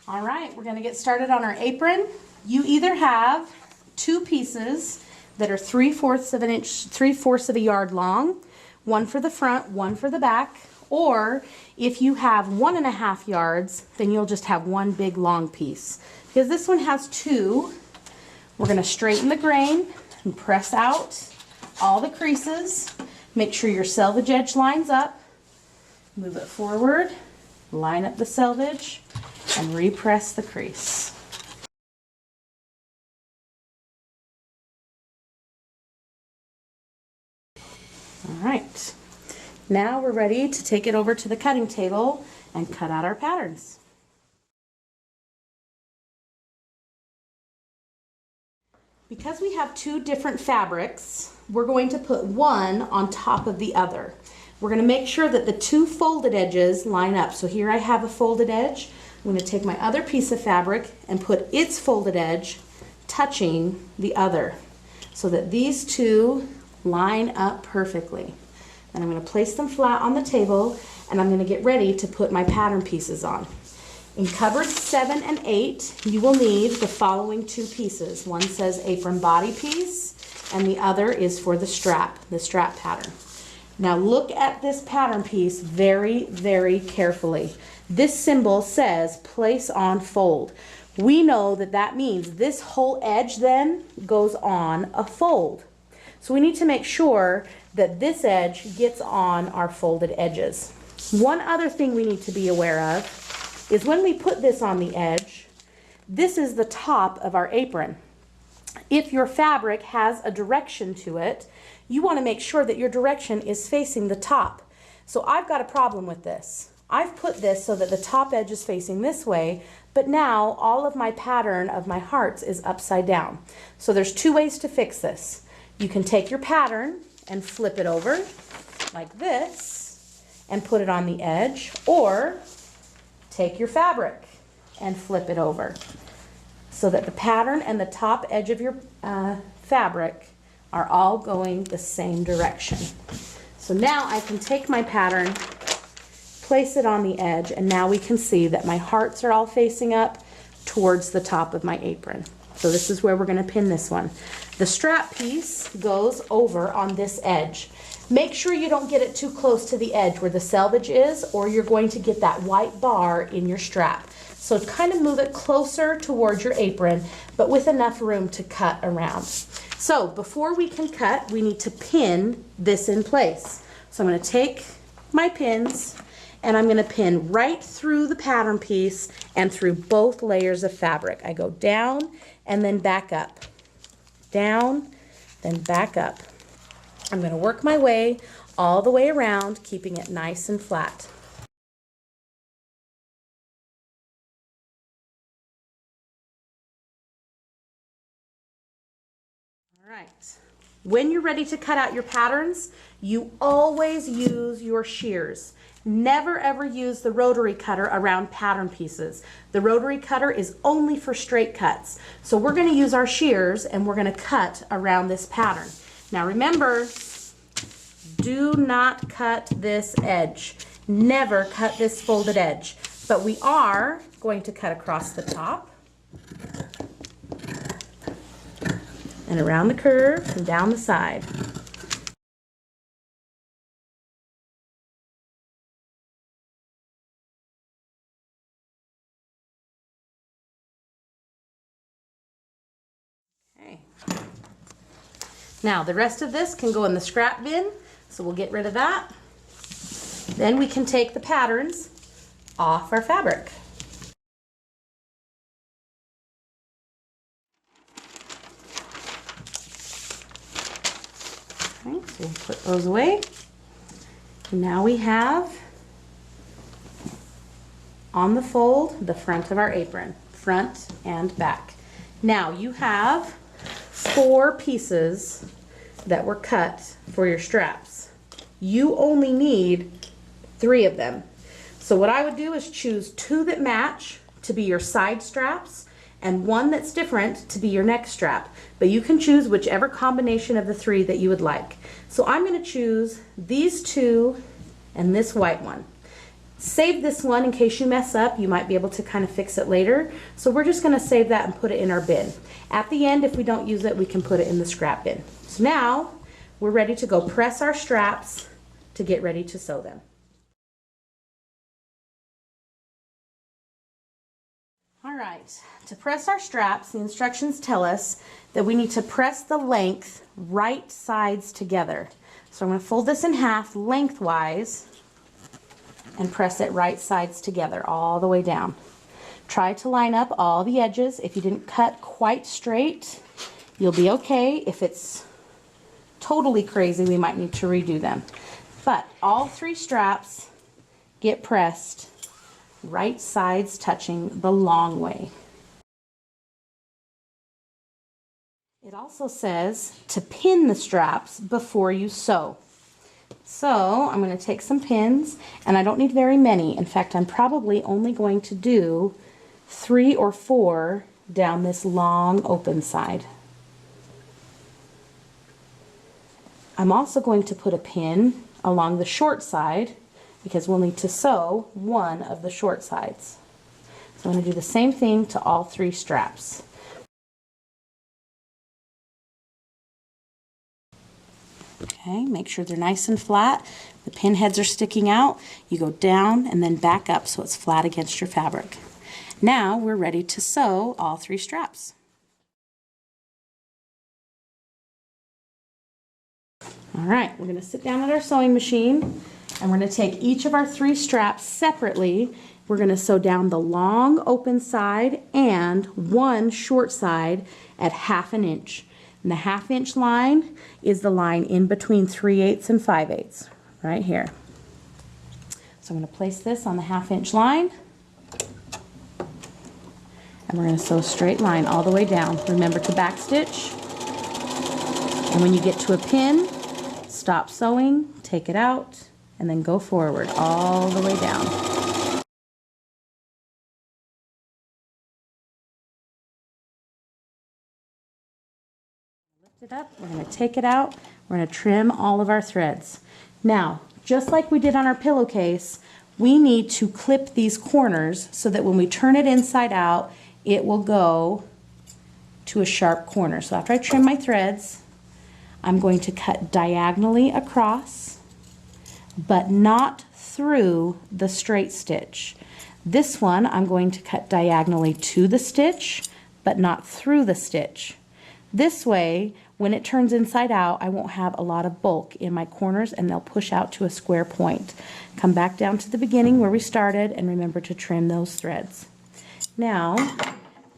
All right, we're going to get started on our apron. You either have two pieces that are 3/4 of an inch, 3/4 of a yard long, one for the front, one for the back, or if you have 1.5 yards, then you'll just have one big long piece. Because this one has two, we're going to straighten the grain and press out all the creases. Make sure your selvage edge lines up. Move it forward, line up the selvage, and repress the crease. All right, now we're ready to take it over to the cutting table and cut out our patterns. Because we have two different fabrics, we're going to put one on top of the other. We're going to make sure that the two folded edges line up. So here I have a folded edge. I'm going to take my other piece of fabric and put its folded edge touching the other so that these two line up perfectly. And I'm going to place them flat on the table, and I'm going to get ready to put my pattern pieces on. In cupboards 7 and 8, you will need the following two pieces. One says apron body piece, and the other is for the strap pattern. Now look at this pattern piece very, very carefully. This symbol says place on fold. We know that that means this whole edge then goes on a fold. So we need to make sure that this edge gets on our folded edges. One other thing we need to be aware of is when we put this on the edge, this is the top of our apron. If your fabric has a direction to it, you want to make sure that your direction is facing the top. So I've got a problem with this. I've put this so that the top edge is facing this way, but now all of my pattern of my hearts is upside down. So there's two ways to fix this. You can take your pattern and flip it over like this and put it on the edge, or take your fabric and flip it over so that the pattern and the top edge of your fabric are all going the same direction. So now I can take my pattern, place it on the edge, and now we can see that my hearts are all facing up towards the top of my apron. So this is where we're going to pin this one. The strap piece goes over on this edge. Make sure you don't get it too close to the edge where the selvage is, or you're going to get that white bar in your strap. So kind of move it closer towards your apron, but with enough room to cut around. So before we can cut, we need to pin this in place. So I'm going to take my pins and I'm going to pin right through the pattern piece and through both layers of fabric. I go down and then back up. Down, then back up. I'm going to work my way all the way around, keeping it nice and flat. All right. When you're ready to cut out your patterns, you always use your shears. Never ever use the rotary cutter around pattern pieces. The rotary cutter is only for straight cuts. So we're going to use our shears and we're going to cut around this pattern. Now remember, do not cut this edge. Never cut this folded edge. But we are going to cut across the top and around the curve and down the side. Okay. Now the rest of this can go in the scrap bin, so we'll get rid of that. Then we can take the patterns off our fabric. Okay, so we'll put those away. Now we have on the fold the front of our apron, front and back. Now you have 4 pieces that were cut for your straps. You only need 3 of them. So what I would do is choose 2 that match to be your side straps and 1 that's different to be your neck strap. But you can choose whichever combination of the 3 that you would like. So I'm going to choose these 2 and this white one. Save this one in case you mess up. You might be able to kind of fix it later. So we're just going to save that and put it in our bin. At the end, if we don't use it, we can put it in the scrap bin. So now we're ready to go press our straps to get ready to sew them. All right, to press our straps, the instructions tell us that we need to press the length right sides together. So I'm going to fold this in half lengthwise and press it right sides together all the way down. Try to line up all the edges. If you didn't cut quite straight, you'll be okay. If it's totally crazy, we might need to redo them. But all 3 straps get pressed right sides touching the long way. It also says to pin the straps before you sew. So I'm going to take some pins, and I don't need very many. In fact, I'm probably only going to do 3 or 4 down this long open side. I'm also going to put a pin along the short side because we'll need to sew one of the short sides. So I'm going to do the same thing to all 3 straps. Okay, make sure they're nice and flat. The pin heads are sticking out. You go down and then back up so it's flat against your fabric. Now we're ready to sew all 3 straps. All right, we're going to sit down at our sewing machine and we're going to take each of our 3 straps separately. We're going to sew down the long open side and one short side at 1/2 inch. And the 1/2 inch line is the line in between 3/8 and 5/8, right here. So I'm going to place this on the 1/2 inch line, and we're going to sew a straight line all the way down. Remember to back stitch, and when you get to a pin, stop sewing, take it out, and then go forward all the way down. It up, we're going to take it out, we're going to trim all of our threads. Now, just like we did on our pillowcase, we need to clip these corners so that when we turn it inside out, it will go to a sharp corner. So after I trim my threads, I'm going to cut diagonally across, but not through the straight stitch. This one, I'm going to cut diagonally to the stitch, but not through the stitch. This way, when it turns inside out, I won't have a lot of bulk in my corners and they'll push out to a square point. Come back down to the beginning where we started and remember to trim those threads. Now,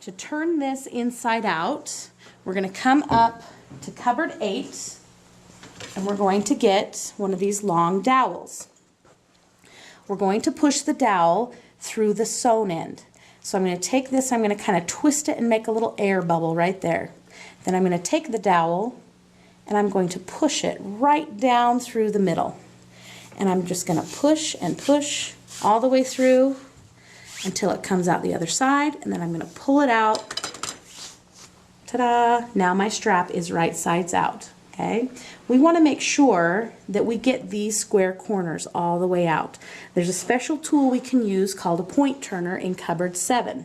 to turn this inside out, we're going to come up to cupboard 8 and we're going to get one of these long dowels. We're going to push the dowel through the sewn end. So I'm going to take this, I'm going to kind of twist it and make a little air bubble right there. Then I'm going to take the dowel and I'm going to push it right down through the middle. And I'm just going to push and push all the way through until it comes out the other side, and then I'm going to pull it out. Ta-da! Now my strap is right sides out. Okay? We want to make sure that we get these square corners all the way out. There's a special tool we can use called a point turner in cupboard 7.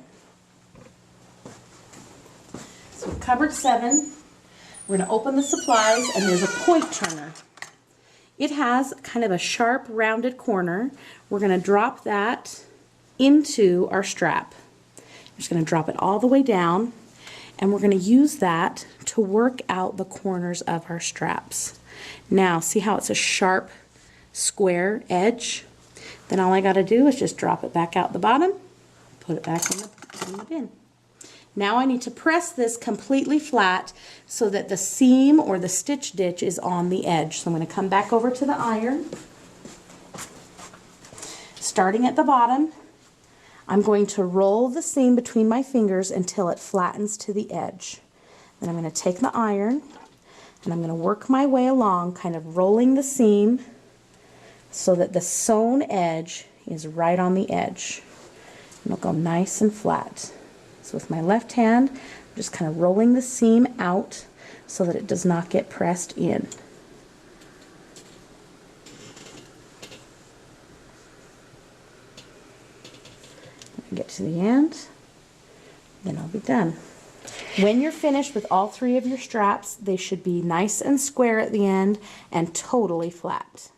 So cupboard 7, we're going to open the supplies and there's a point turner. It has kind of a sharp rounded corner. We're going to drop that into our strap. I'm just going to drop it all the way down and we're going to use that to work out the corners of our straps. Now see how it's a sharp square edge? Then all I got to do is just drop it back out the bottom, put it back in the bin. Now I need to press this completely flat so that the seam or the stitch ditch is on the edge. So I'm going to come back over to the iron. Starting at the bottom, I'm going to roll the seam between my fingers until it flattens to the edge. Then I'm going to take the iron and I'm going to work my way along, kind of rolling the seam so that the sewn edge is right on the edge. And it'll go nice and flat. So with my left hand, I'm just kind of rolling the seam out so that it does not get pressed in. Get to the end, then I'll be done. When you're finished with all 3 of your straps, they should be nice and square at the end and totally flat.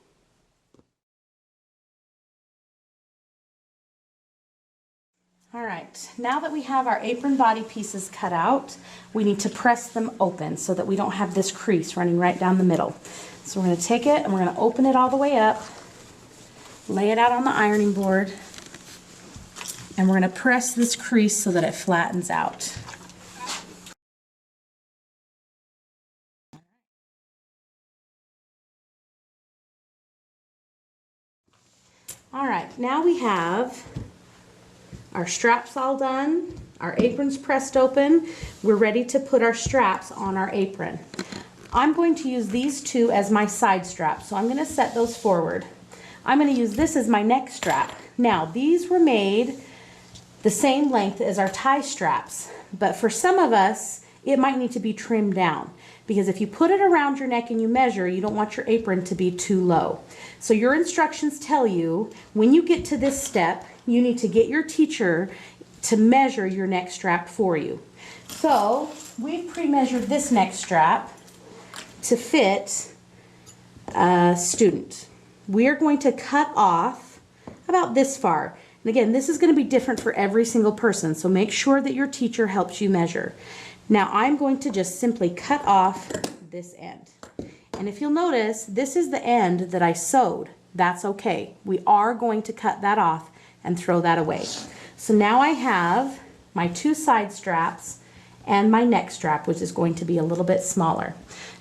All right, now that we have our apron body pieces cut out, we need to press them open so that we don't have this crease running right down the middle. So we're going to take it and we're going to open it all the way up, lay it out on the ironing board, and we're going to press this crease so that it flattens out. All right, now we have our straps all done, our aprons pressed open. We're ready to put our straps on our apron. I'm going to use these 2 as my side straps, so I'm going to set those forward. I'm going to use this as my neck strap. Now, these were made the same length as our tie straps, but for some of us, it might need to be trimmed down, because if you put it around your neck and you measure, you don't want your apron to be too low. So your instructions tell you when you get to this step, you need to get your teacher to measure your neck strap for you. So we've pre-measured this neck strap to fit a student. We are going to cut off about this far. And again, this is going to be different for every single person, so make sure that your teacher helps you measure. Now I'm going to just simply cut off this end. And if you'll notice, this is the end that I sewed. That's okay. We are going to cut that off and throw that away. So now I have my 2 side straps and my neck strap, which is going to be a little bit smaller.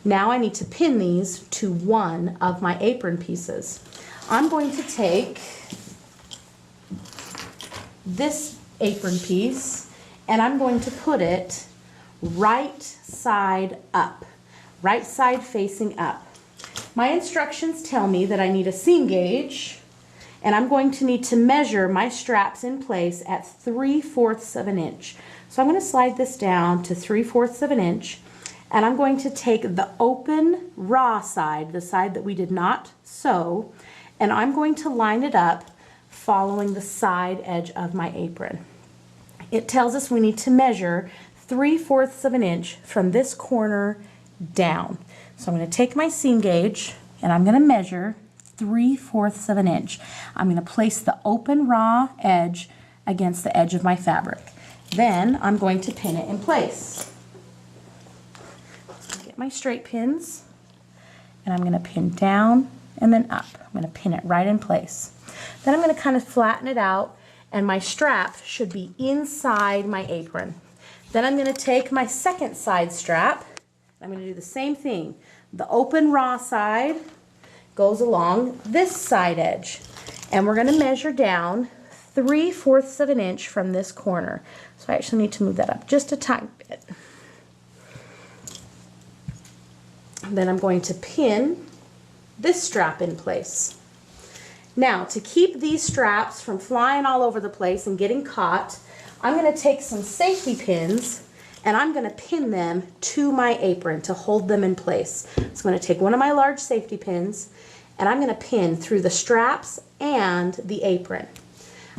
Now I need to pin these to one of my apron pieces. I'm going to take this apron piece and I'm going to put it right side up, right side facing up. My instructions tell me that I need a seam gauge, and I'm going to need to measure my straps in place at 3/4 of an inch. So I'm going to slide this down to 3/4 of an inch, and I'm going to take the open raw side, the side that we did not sew, and I'm going to line it up following the side edge of my apron. It tells us we need to measure 3/4 of an inch from this corner down. So I'm going to take my seam gauge and I'm going to measure 3/4 of an inch. I'm going to place the open raw edge against the edge of my fabric. Then I'm going to pin it in place. Get my straight pins and I'm going to pin down and then up. I'm going to pin it right in place. Then I'm going to kind of flatten it out, and my strap should be inside my apron. Then I'm going to take my second side strap. I'm going to do the same thing. The open raw side goes along this side edge, and we're going to measure down 3/4 of an inch from this corner. So I actually need to move that up just a tiny bit. Then I'm going to pin this strap in place. Now, to keep these straps from flying all over the place and getting caught, I'm going to take some safety pins and I'm going to pin them to my apron to hold them in place. So I'm going to take one of my large safety pins and I'm going to pin through the straps and the apron.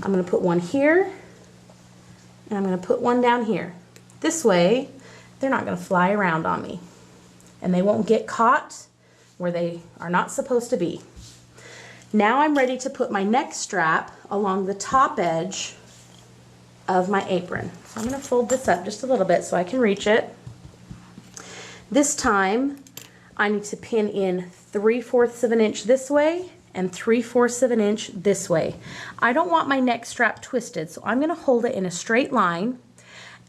I'm going to put one here and I'm going to put one down here. This way, they're not going to fly around on me and they won't get caught where they are not supposed to be. Now I'm ready to put my neck strap along the top edge of my apron. So I'm going to fold this up just a little bit so I can reach it. This time I need to pin in 3/4 of an inch this way and 3/4 of an inch this way. I don't want my neck strap twisted, so I'm going to hold it in a straight line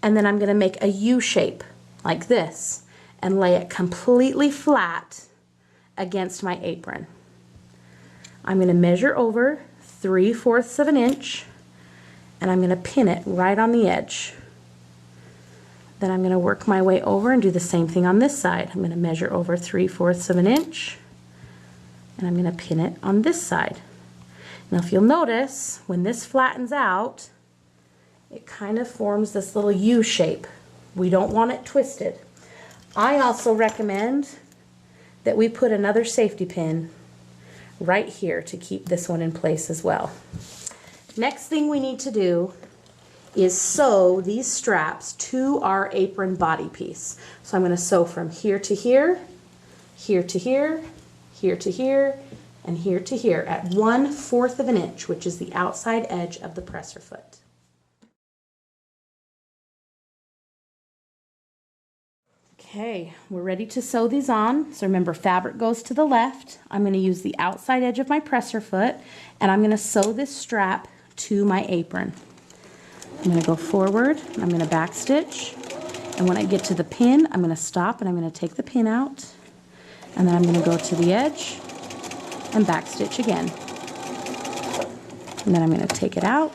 and then I'm going to make a U shape like this and lay it completely flat against my apron. I'm going to measure over 3/4 of an inch and I'm going to pin it right on the edge. Then I'm going to work my way over and do the same thing on this side. I'm going to measure over 3/4 of an inch and I'm going to pin it on this side. Now if you'll notice, when this flattens out, it kind of forms this little U shape. We don't want it twisted. I also recommend that we put another safety pin right here to keep this one in place as well. Next thing we need to do is sew these straps to our apron body piece. So I'm going to sew from here to here, here to here, here to here, and here to here at 1/4 of an inch, which is the outside edge of the presser foot. Okay, we're ready to sew these on. So remember, fabric goes to the left. I'm going to use the outside edge of my presser foot, and I'm going to sew this strap to my apron. I'm going to go forward, I'm going to back stitch, and when I get to the pin, I'm going to stop and I'm going to take the pin out, and then I'm going to go to the edge and back stitch again. And then I'm going to take it out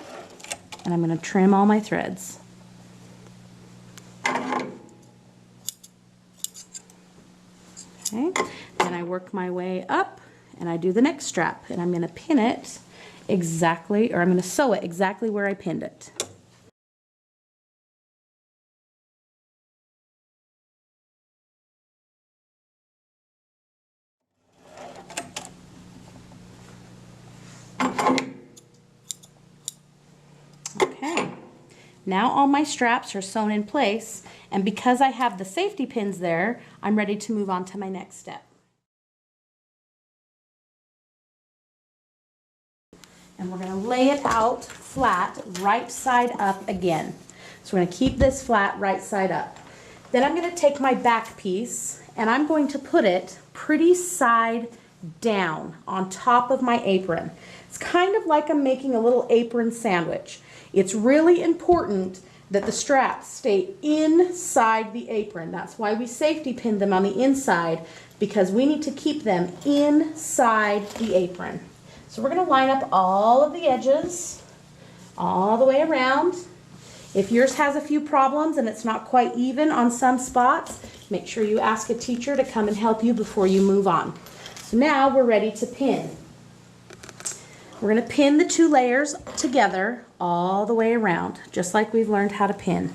and I'm going to trim all my threads. Okay, then I work my way up and I do the next strap, and I'm going to pin it exactly, or I'm going to sew it exactly where I pinned it. Okay, now all my straps are sewn in place, and because I have the safety pins there, I'm ready to move on to my next step. And we're going to lay it out flat, right side up again. So we're going to keep this flat, right side up. Then I'm going to take my back piece and I'm going to put it pretty side down on top of my apron. It's kind of like I'm making a little apron sandwich. It's really important that the straps stay inside the apron. That's why we safety pin them on the inside, because we need to keep them inside the apron. So we're going to line up all of the edges all the way around. If yours has a few problems and it's not quite even on some spots, make sure you ask a teacher to come and help you before you move on. So now we're ready to pin. We're going to pin the two layers together all the way around, just like we've learned how to pin.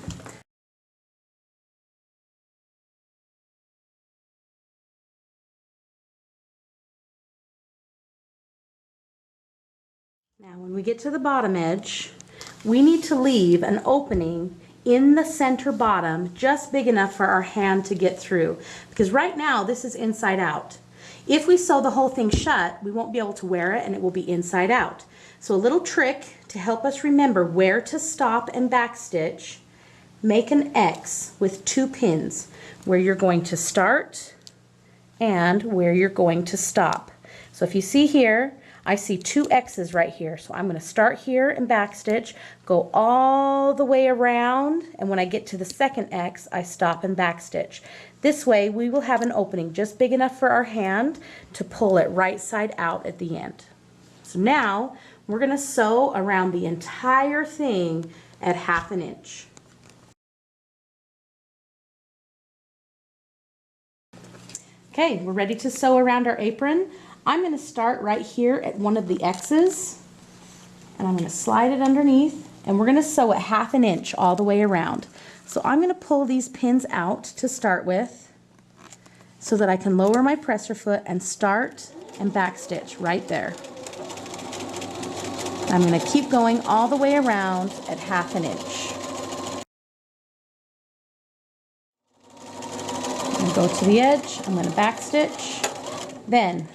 Now when we get to the bottom edge, we need to leave an opening in the center bottom just big enough for our hand to get through, because right now this is inside out. If we sew the whole thing shut, we won't be able to wear it and it will be inside out. So a little trick to help us remember where to stop and backstitch: make an X with 2 pins where you're going to start and where you're going to stop. So if you see here, I see 2 X's right here. So I'm going to start here and backstitch, go all the way around, and when I get to the second X, I stop and backstitch. This way we will have an opening just big enough for our hand to pull it right side out at the end. So now we're going to sew around the entire thing at 1/2 inch. Okay, we're ready to sew around our apron. I'm going to start right here at one of the X's, and I'm going to slide it underneath, and we're going to sew at 1/2 inch all the way around. So I'm going to pull these pins out to start with so that I can lower my presser foot and start and backstitch right there. I'm going to keep going all the way around at 1/2 inch. I'm going to go to the edge, I'm going to backstitch, then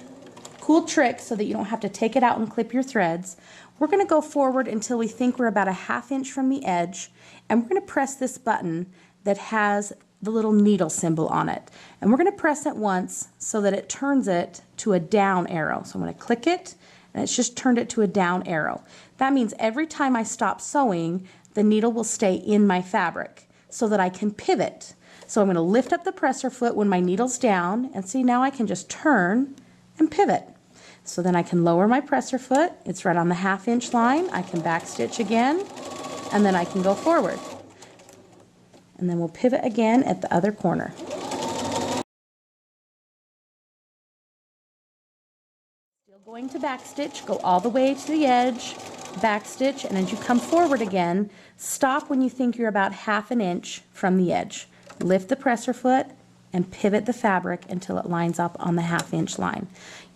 cool trick so that you don't have to take it out and clip your threads. We're going to go forward until we think we're about a 1/2 inch from the edge, and we're going to press this button that has the little needle symbol on it. And we're going to press it once so that it turns it to a down arrow. So I'm going to click it, and it's just turned it to a down arrow. That means every time I stop sewing, the needle will stay in my fabric so that I can pivot. So I'm going to lift up the presser foot when my needle's down, and see, now I can just turn and pivot. So then I can lower my presser foot, it's right on the 1/2 inch line, I can backstitch again, and then I can go forward. And then we'll pivot again at the other corner. Still going to backstitch, go all the way to the edge, backstitch, and as you come forward again, stop when you think you're about 1/2 inch from the edge. Lift the presser foot and pivot the fabric until it lines up on the 1/2 inch line.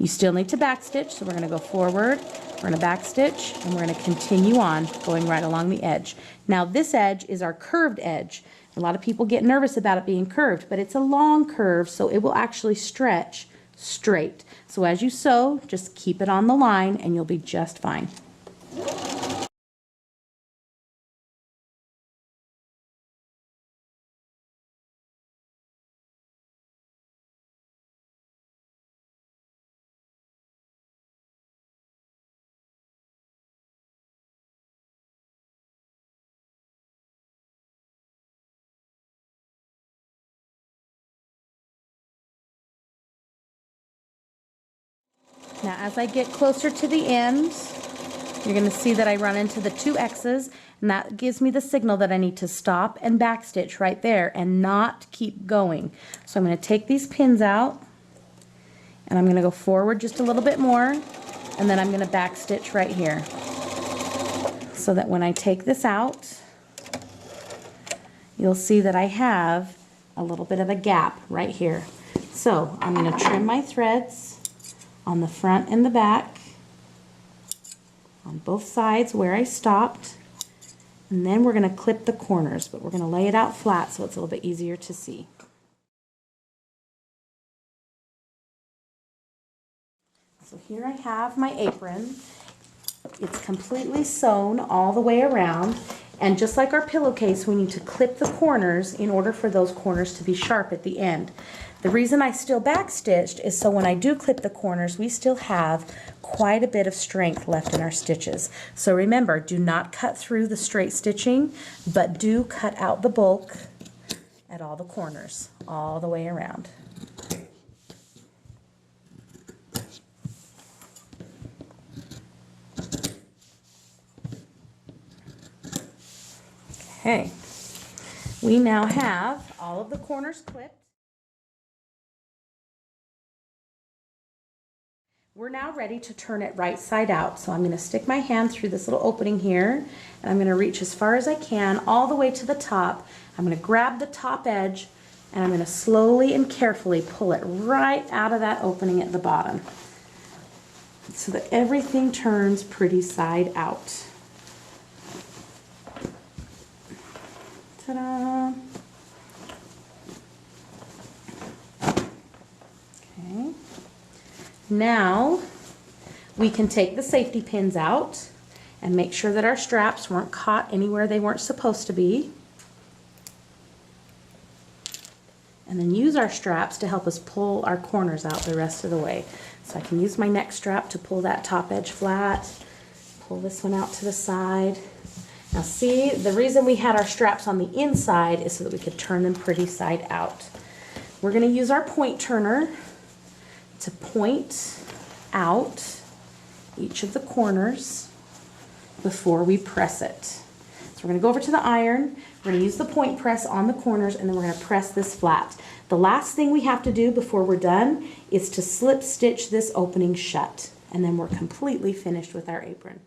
You still need to backstitch, so we're going to go forward, we're going to backstitch, and we're going to continue on going right along the edge. Now this edge is our curved edge. A lot of people get nervous about it being curved, but it's a long curve, so it will actually stretch straight. So as you sew, just keep it on the line and you'll be just fine. Now as I get closer to the end, you're going to see that I run into the 2 X's, and that gives me the signal that I need to stop and backstitch right there and not keep going. So I'm going to take these pins out, and I'm going to go forward just a little bit more, and then I'm going to backstitch right here. So that when I take this out, you'll see that I have a little bit of a gap right here. So I'm going to trim my threads on the front and the back, on both sides where I stopped, and then we're going to clip the corners, but we're going to lay it out flat so it's a little bit easier to see. So here I have my apron. It's completely sewn all the way around, and just like our pillowcase, we need to clip the corners in order for those corners to be sharp at the end. The reason I still backstitched is so when I do clip the corners, we still have quite a bit of strength left in our stitches. So remember, do not cut through the straight stitching, but do cut out the bulk at all the corners, all the way around. Okay, we now have all of the corners clipped. We're now ready to turn it right side out. So I'm going to stick my hand through this little opening here, and I'm going to reach as far as I can all the way to the top. I'm going to grab the top edge, and I'm going to slowly and carefully pull it right out of that opening at the bottom so that everything turns pretty side out. Ta-da! Okay. Now we can take the safety pins out and make sure that our straps weren't caught anywhere they weren't supposed to be. And then use our straps to help us pull our corners out the rest of the way. So I can use my neck strap to pull that top edge flat, pull this one out to the side. Now see, the reason we had our straps on the inside is so that we could turn them pretty side out. We're going to use our point turner to point out each of the corners before we press it. So we're going to go over to the iron, we're going to use the point press on the corners, and then we're going to press this flat. The last thing we have to do before we're done is to slip stitch this opening shut, and then we're completely finished with our apron.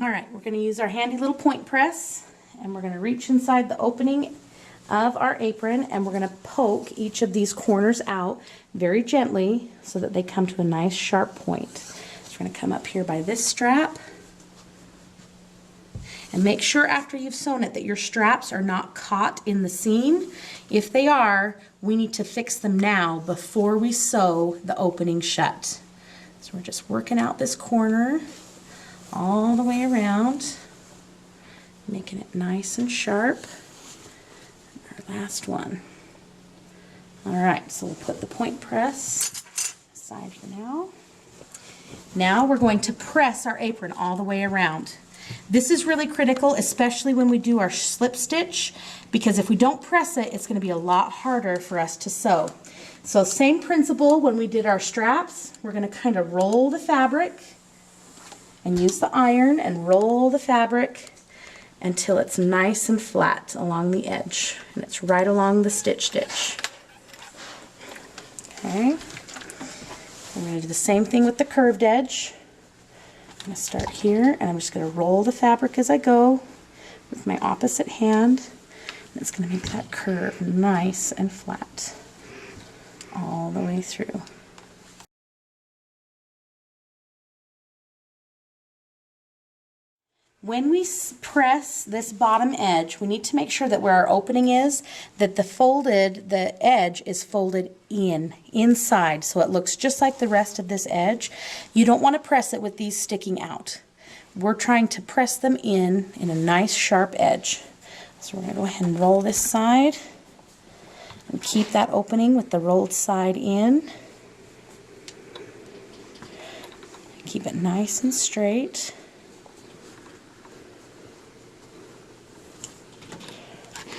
All right, we're going to use our handy little point press, and we're going to reach inside the opening of our apron, and we're going to poke each of these corners out very gently so that they come to a nice sharp point. So we're going to come up here by this strap, and make sure after you've sewn it that your straps are not caught in the seam. If they are, we need to fix them now before we sew the opening shut. So we're just working out this corner all the way around, making it nice and sharp. Our last one. All right, so we'll put the point press aside for now. Now we're going to press our apron all the way around. This is really critical, especially when we do our slip stitch, because if we don't press it, it's going to be a lot harder for us to sew. So same principle when we did our straps. We're going to kind of roll the fabric and use the iron and roll the fabric until it's nice and flat along the edge, and it's right along the stitch. Okay, I'm going to do the same thing with the curved edge. I'm going to start here, and I'm just going to roll the fabric as I go with my opposite hand. It's going to make that curve nice and flat all the way through. When we press this bottom edge, we need to make sure that where our opening is, that the edge is folded inside, so it looks just like the rest of this edge. You don't want to press it with these sticking out. We're trying to press them in a nice sharp edge. So we're going to go ahead and roll this side and keep that opening with the rolled side in. Keep it nice and straight.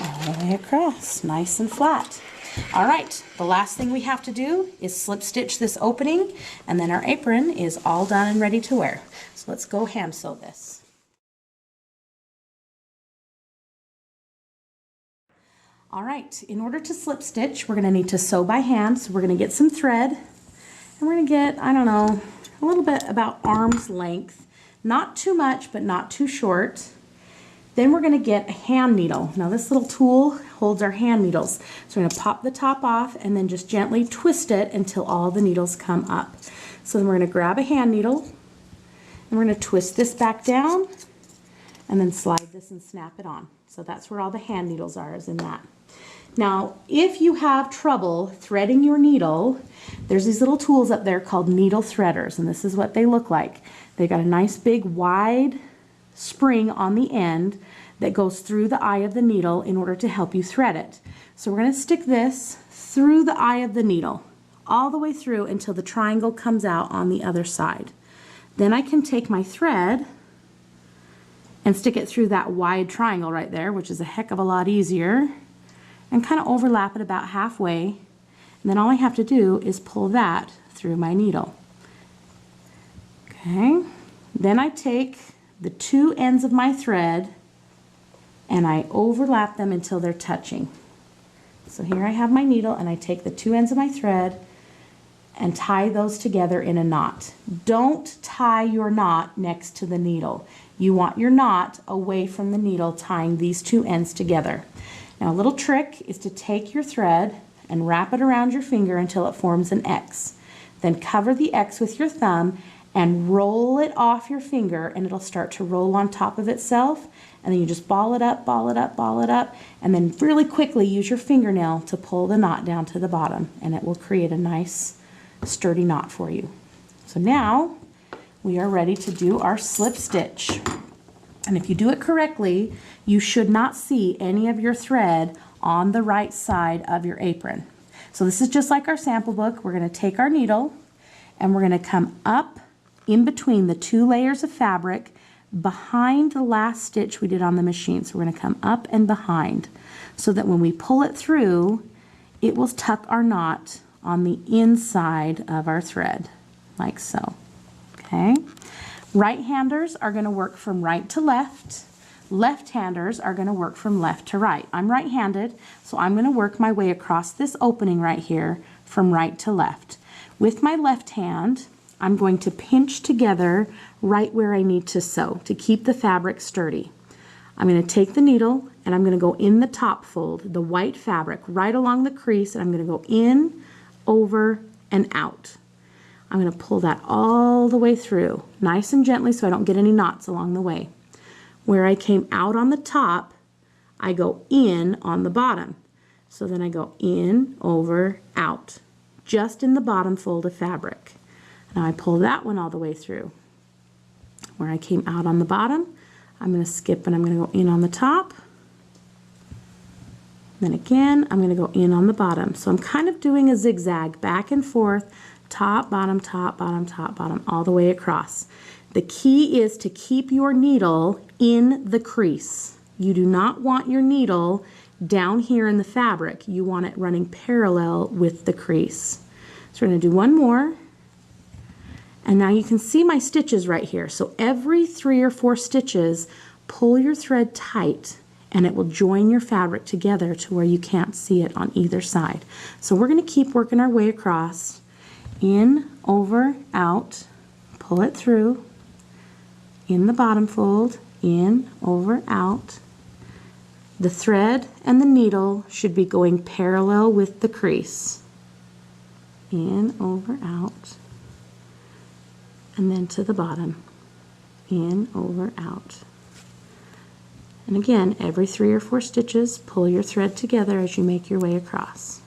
All the way across, nice and flat. All right, the last thing we have to do is slip stitch this opening, and then our apron is all done and ready to wear. So let's go hand sew this. All right, in order to slip stitch, we're going to need to sew by hand. So we're going to get some thread, and we're going to get, I don't know, a little bit about arm's length. Not too much, but not too short. Then we're going to get a hand needle. Now this little tool holds our hand needles. So we're going to pop the top off and then just gently twist it until all the needles come up. So then we're going to grab a hand needle and we're going to twist this back down and then slide this and snap it on. So that's where all the hand needles are, is in that. Now if you have trouble threading your needle, there's these little tools up there called needle threaders, and this is what they look like. They've got a nice big wide spring on the end that goes through the eye of the needle in order to help you thread it. So we're going to stick this through the eye of the needle all the way through until the triangle comes out on the other side. Then I can take my thread and stick it through that wide triangle right there, which is a heck of a lot easier, and kind of overlap it about halfway. And then all I have to do is pull that through my needle. Okay, then I take the two ends of my thread and I overlap them until they're touching. So here I have my needle and I take the two ends of my thread and tie those together in a knot. Don't tie your knot next to the needle. You want your knot away from the needle, tying these two ends together. Now a little trick is to take your thread and wrap it around your finger until it forms an X. Then cover the X with your thumb and roll it off your finger, and it'll start to roll on top of itself, and then you just ball it up, ball it up, ball it up, and then really quickly use your fingernail to pull the knot down to the bottom, and it will create a nice sturdy knot for you. So now we are ready to do our slip stitch. And if you do it correctly, you should not see any of your thread on the right side of your apron. So this is just like our sample book. We're going to take our needle and we're going to come up in between the two layers of fabric behind the last stitch we did on the machine. So we're going to come up and behind so that when we pull it through, it will tuck our knot on the inside of our thread, like so. Okay? Right-handers are going to work from right to left. Left-handers are going to work from left to right. I'm right-handed, so I'm going to work my way across this opening right here from right to left. With my left hand, I'm going to pinch together right where I need to sew to keep the fabric sturdy. I'm going to take the needle and I'm going to go in the top fold, the white fabric, right along the crease, and I'm going to go in, over, and out. I'm going to pull that all the way through, nice and gently so I don't get any knots along the way. Where I came out on the top, I go in on the bottom. So then I go in, over, out, just in the bottom fold of fabric. Now I pull that one all the way through. Where I came out on the bottom, I'm going to skip and I'm going to go in on the top. Then again, I'm going to go in on the bottom. So I'm kind of doing a zigzag back and forth, top, bottom, top, bottom, top, bottom, all the way across. The key is to keep your needle in the crease. You do not want your needle down here in the fabric. You want it running parallel with the crease. So we're going to do one more. And now you can see my stitches right here. So every 3 or 4 stitches, pull your thread tight and it will join your fabric together to where you can't see it on either side. So we're going to keep working our way across. In, over, out, pull it through, in the bottom fold, in, over, out, The thread and the needle should be going parallel with the crease. In, over, out, and then to the bottom. In, over, out. And again, every 3 or 4 stitches, pull your thread together as you make your way across.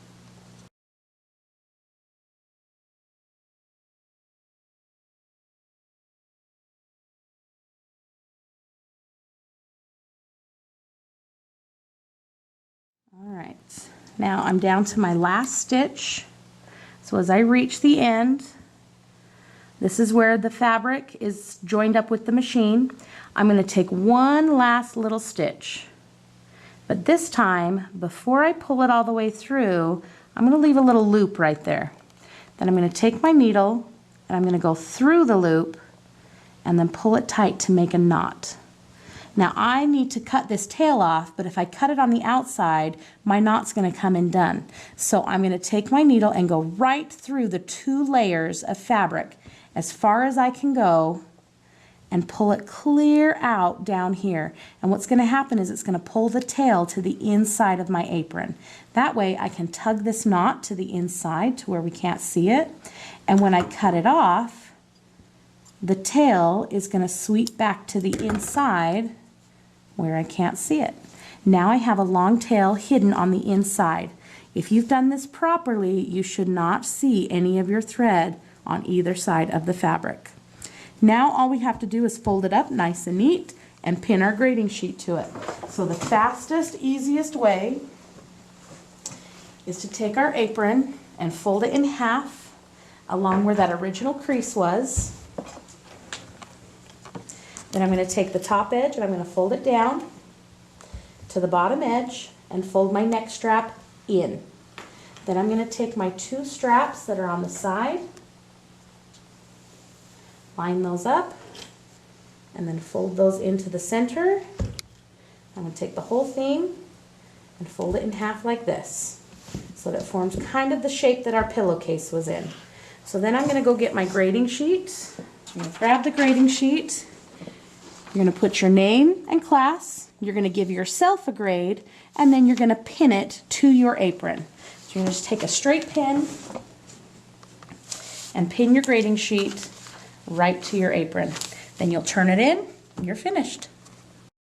All right, now I'm down to my last stitch. So as I reach the end, this is where the fabric is joined up with the machine. I'm going to take one last little stitch. But this time, before I pull it all the way through, I'm going to leave a little loop right there. Then I'm going to take my needle and I'm going to go through the loop and then pull it tight to make a knot. Now I need to cut this tail off, but if I cut it on the outside, my knot's going to come undone. So I'm going to take my needle and go right through the 2 layers of fabric as far as I can go and pull it clear out down here. And what's going to happen is it's going to pull the tail to the inside of my apron. That way I can tug this knot to the inside to where we can't see it. And when I cut it off, the tail is going to sweep back to the inside where I can't see it. Now I have a long tail hidden on the inside. If you've done this properly, you should not see any of your thread on either side of the fabric. Now all we have to do is fold it up nice and neat and pin our grading sheet to it. So the fastest, easiest way is to take our apron and fold it in half along where that original crease was. Then I'm going to take the top edge and I'm going to fold it down to the bottom edge and fold my neck strap in. Then I'm going to take my 2 straps that are on the side, line those up, and then fold those into the center. I'm going to take the whole thing and fold it in half like this so that it forms kind of the shape that our pillowcase was in. So then I'm going to go get my grading sheet. I'm going to grab the grading sheet. You're going to put your name and class, you're going to give yourself a grade, and then you're going to pin it to your apron. So you're going to just take a straight pin and pin your grading sheet right to your apron. Then you'll turn it in and you're finished.